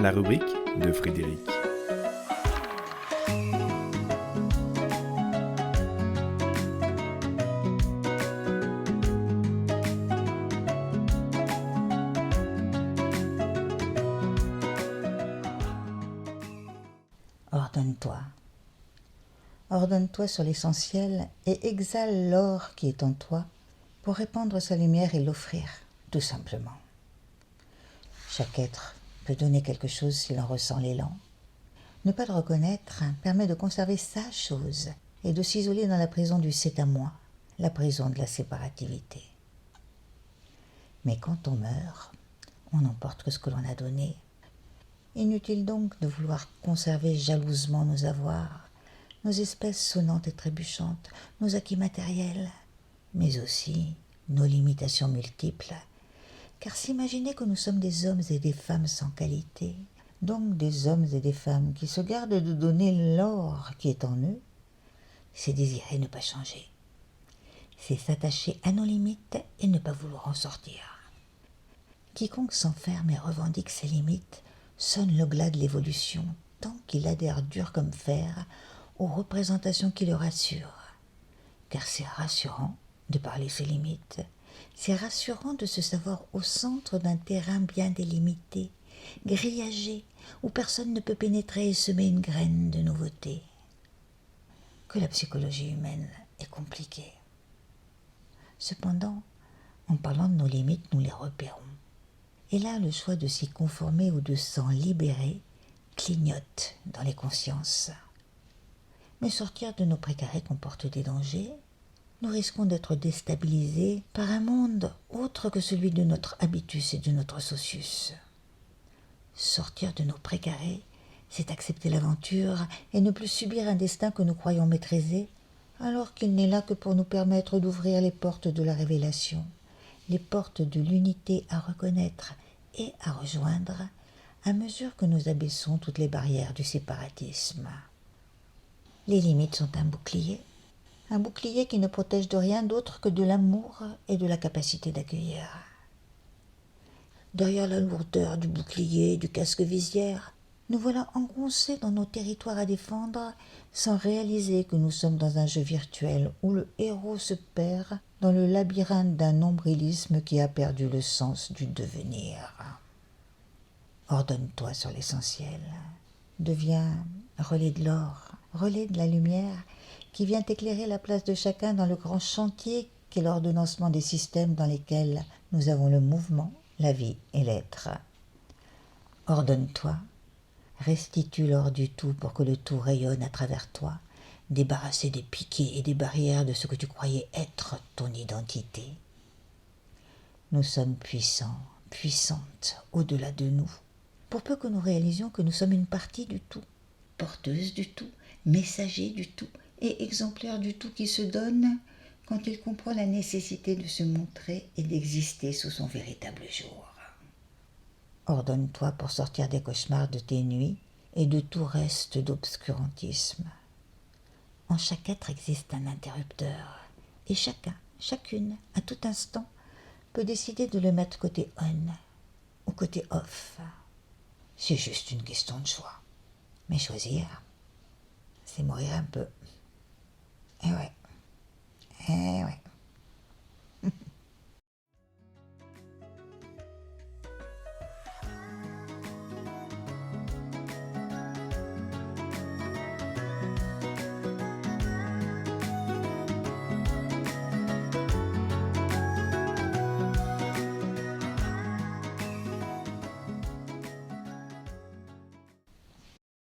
La rubrique de Frédéric. Ordonne-toi. Ordonne-toi sur l'essentiel et exhale l'or qui est en toi pour répandre sa lumière et l'offrir, tout simplement. Chaque être peut donner quelque chose s'il en ressent l'élan. Ne pas le reconnaître permet de conserver sa chose et de s'isoler dans la prison du c'est à moi, la prison de la séparativité. Mais quand on meurt, on n'emporte que ce que l'on a donné. Inutile donc de vouloir conserver jalousement nos avoirs, nos espèces sonnantes et trébuchantes, nos acquis matériels, mais aussi nos limitations multiples. Car s'imaginer que nous sommes des hommes et des femmes sans qualité, donc des hommes et des femmes qui se gardent de donner l'or qui est en eux, c'est désirer ne pas changer. C'est s'attacher à nos limites et ne pas vouloir en sortir. Quiconque s'enferme et revendique ses limites sonne le glas de l'évolution tant qu'il adhère dur comme fer aux représentations qui le rassurent. Car c'est rassurant de parler ses limites. C'est rassurant de se savoir au centre d'un terrain bien délimité, grillagé, où personne ne peut pénétrer et semer une graine de nouveauté. Que la psychologie humaine est compliquée. Cependant, en parlant de nos limites, nous les repérons. Et là, le choix de s'y conformer ou de s'en libérer clignote dans les consciences. Mais sortir de nos précarés comporte des dangers. Nous risquons d'être déstabilisés par un monde autre que celui de notre habitus et de notre socius. Sortir de nos précarés, c'est accepter l'aventure et ne plus subir un destin que nous croyons maîtriser, alors qu'il n'est là que pour nous permettre d'ouvrir les portes de la révélation, les portes de l'unité à reconnaître et à rejoindre à mesure que nous abaissons toutes les barrières du séparatisme. Les limites sont un bouclier qui ne protège de rien d'autre que de l'amour et de la capacité d'accueillir. Derrière la lourdeur du bouclier et du casque-visière, nous voilà engoncés dans nos territoires à défendre sans réaliser que nous sommes dans un jeu virtuel où le héros se perd dans le labyrinthe d'un nombrilisme qui a perdu le sens du devenir. Ordonne-toi sur l'essentiel. Deviens relais de l'or, relais de la lumière qui vient éclairer la place de chacun dans le grand chantier qu'est l'ordonnancement des systèmes dans lesquels nous avons le mouvement, la vie et l'être. Ordonne-toi, restitue l'or du tout pour que le tout rayonne à travers toi, débarrassé des piquets et des barrières de ce que tu croyais être ton identité. Nous sommes puissants, puissantes, au-delà de nous, pour peu que nous réalisions que nous sommes une partie du tout, porteuse du tout, messager du tout et exemplaire du tout qui se donne quand il comprend la nécessité de se montrer et d'exister sous son véritable jour. Ordonne-toi pour sortir des cauchemars de tes nuits et de tout reste d'obscurantisme. En chaque être existe un interrupteur, et chacun, chacune, à tout instant, peut décider de le mettre côté on ou côté off. C'est juste une question de choix. Mais choisir, c'est mourir un peu. Eh ouais.